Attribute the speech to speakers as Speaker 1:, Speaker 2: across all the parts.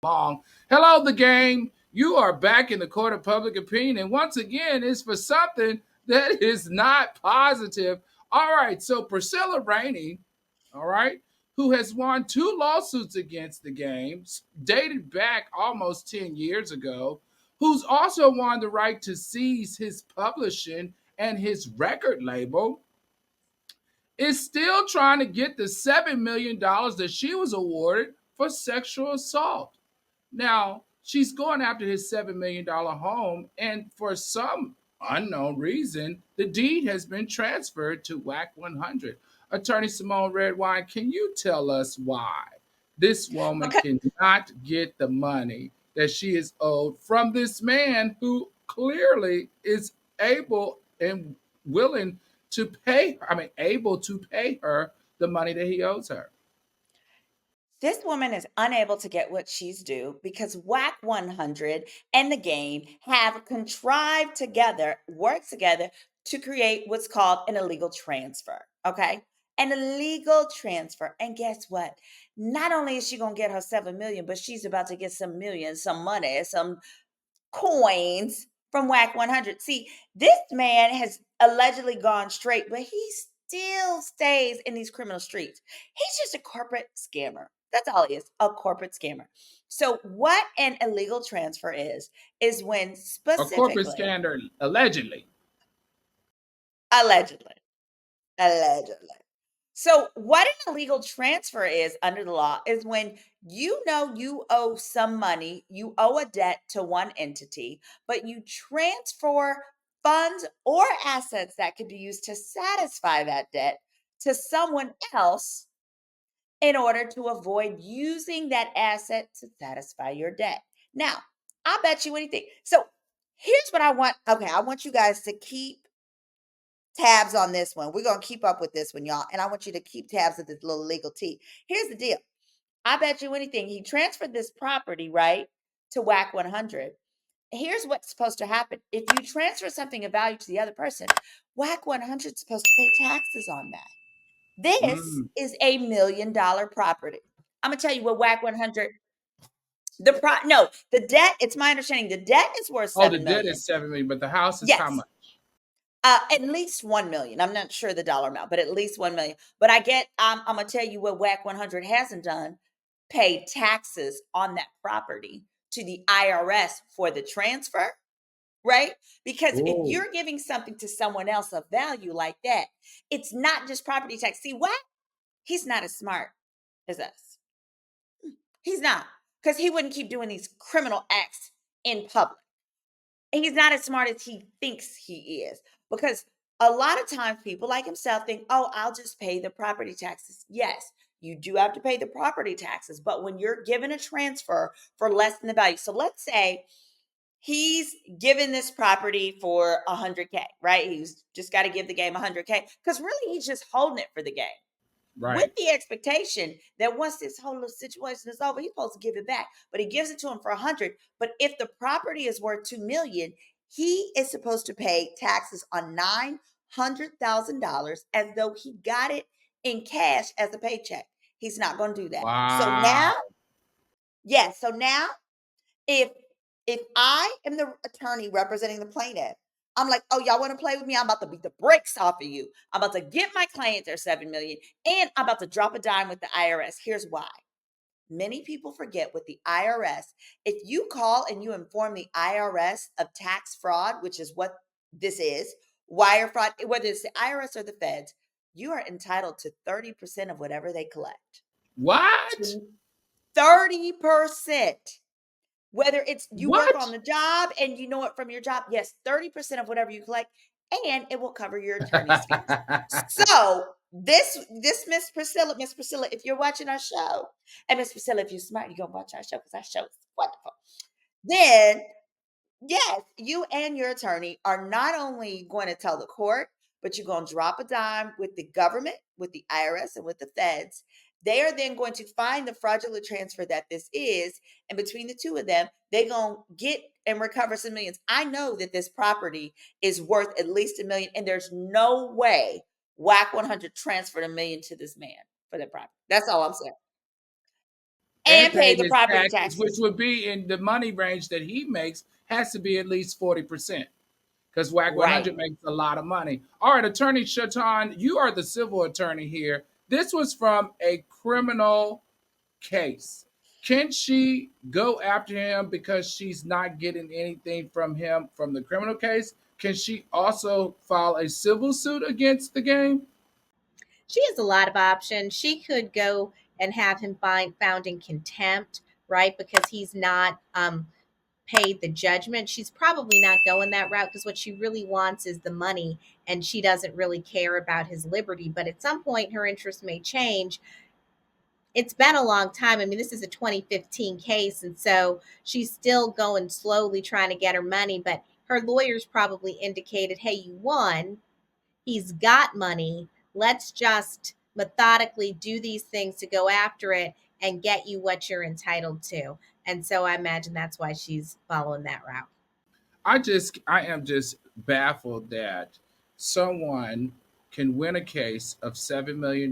Speaker 1: long. Hello, the game. You are back in the court of public opinion, and once again, it's for something that is not positive. All right, so Priscilla Rainey, all right, who has won two lawsuits against the games, dated back almost 10 years ago, who's also won the right to seize his publishing and his record label, is still trying to get the $7 million that she was awarded for sexual assault. Now, she's going after his $7 million home, and for some unknown reason, the deed has been transferred to Wack 100. Attorney Symone Redwine, can you tell us why this woman
Speaker 2: Okay.
Speaker 1: cannot get the money that she is owed from this man who clearly is able and willing to pay, able to pay her the money that he owes her?
Speaker 2: This woman is unable to get what she's due because Wack 100 and the game have contrived together, worked together to create what's called an illegal transfer. Okay. An illegal transfer. And guess what? Not only is she going to get her 7 million, but she's about to get some millions, some money, some coins from Wack 100. See, this man has allegedly gone straight, but he still stays in these criminal streets. He's just a corporate scammer. That's all he is, a corporate scammer. So, what an illegal transfer is when
Speaker 1: A corporate
Speaker 2: specifically,
Speaker 1: scandal, allegedly.
Speaker 2: allegedly, allegedly. So, what an illegal transfer is under the law is when you know you owe some money, you owe a debt to one entity, but you transfer funds or assets that could be used to satisfy that debt to someone else in order to avoid using that asset to satisfy your debt. Now, I bet you anything. So, here's what I want. Okay, I want you guys to keep tabs on this one. We're going to keep up with this one, y'all. And I want you to keep tabs of this little legal tea. Here's the deal. I bet you anything. He transferred this property, right, to Wack 100. Here's what's supposed to happen. If you transfer something of value to the other person, Wack 100 is supposed to pay taxes on that. This
Speaker 1: Mm.
Speaker 2: is $1 million property. I'm going to tell you what Wack 100, the debt, it's my understanding the debt is worth
Speaker 1: Oh, the
Speaker 2: 7
Speaker 1: debt
Speaker 2: million.
Speaker 1: is 7 million, but the house is how
Speaker 2: Yes.
Speaker 1: much?
Speaker 2: At least 1 million. I'm not sure the dollar amount, but at least 1 million. But I'm going to tell you what Wack 100 hasn't done, paid taxes on that property to the IRS for the transfer, right? Because if
Speaker 1: Oh,
Speaker 2: you're giving something to someone else of value like that, it's not just property tax. See, what? He's not as smart as us. He's not, because he wouldn't keep doing these criminal acts in public. He's not as smart as he thinks he is, because a lot of times people like himself think, oh, I'll just pay the property taxes. Yes, you do have to pay the property taxes, but when you're given a transfer for less than the value, so let's say he's given this property for 100K, right? He's just got to give the game 100K because really he's just holding it for the game, with
Speaker 1: right.
Speaker 2: the expectation that once this whole little situation is over, he's supposed to give it back. But he gives it to him for 100. But if the property is worth 2 million, he is supposed to pay taxes on $900,000 as though he got it in cash as a paycheck. He's not going to do that. So now,
Speaker 1: Wow.
Speaker 2: yes. So now if if I am the attorney representing the plaintiff, I'm like, oh, y'all want to play with me? I'm about to beat the brakes off of you. I'm about to get my client their 7 million, and I'm about to drop a dime with the IRS. Here's why. Many people forget with the IRS, if you call and you inform the IRS of tax fraud, which is what this is, wire fraud, whether it's the IRS or the feds, you are entitled to 30% of whatever they collect.
Speaker 1: What?
Speaker 2: 30%. Whether it's you work on
Speaker 1: What?
Speaker 2: the job and you know it from your job, yes, 30% of whatever you collect, and it will cover your attorney's fees. So this Miss Priscilla, if you're watching our show, and Miss Priscilla, if you're smart, you're gonna watch our show because our show is wonderful. Then yes, you and your attorney are not only going to tell the court, but you're going to drop a dime with the government, with the IRS, and with the feds. They are then going to find the fraudulent transfer that this is. And between the two of them, they're going to get and recover some millions. I know that this property is worth at least 1 million, and there's no way Wack 100 transferred 1 million to this man for that property. That's all I'm saying.
Speaker 1: and
Speaker 2: and pay
Speaker 1: paid
Speaker 2: the
Speaker 1: his
Speaker 2: property
Speaker 1: taxes, which
Speaker 2: taxes.
Speaker 1: would be in the money range that he makes, has to be at least 40%. Because Wack
Speaker 2: Right.
Speaker 1: 100 makes a lot of money. All right, Attorney Chaton, you are the civil attorney here. This was from a criminal case. Can she go after him because she's not getting anything from him from the criminal case? Can she also file a civil suit against the game?
Speaker 3: She has a lot of options. She could go and have him found in contempt, right? Because he's not paid the judgment. She's probably not going that route because what she really wants is the money and she doesn't really care about his liberty. But at some point, her interest may change. It's been a long time. I mean, this is a 2015 case. And so she's still going slowly trying to get her money. But her lawyers probably indicated, hey, you won. He's got money. Let's just methodically do these things to go after it and get you what you're entitled to. And so I imagine that's why she's following that route.
Speaker 1: I am just baffled that someone can win a case of $7 million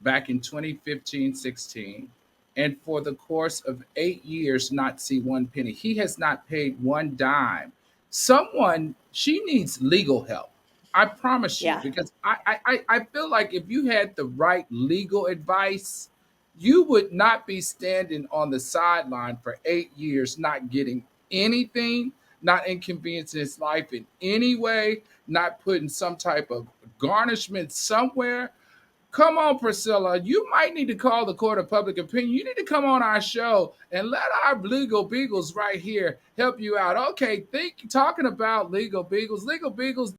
Speaker 1: back in 2015-16, and for the course of 8 years not see one penny. He has not paid one dime. Someone, she needs legal help. I promise you,
Speaker 2: Yeah.
Speaker 1: because I feel like if you had the right legal advice, you would not be standing on the sideline for 8 years not getting anything, not inconveniencing his life in any way, not putting some type of garnishment somewhere. Come on, Priscilla. You might need to call the court of public opinion. You need to come on our show and let our legal beagles right here help you out. Okay, talking about legal beagles. Legal beagles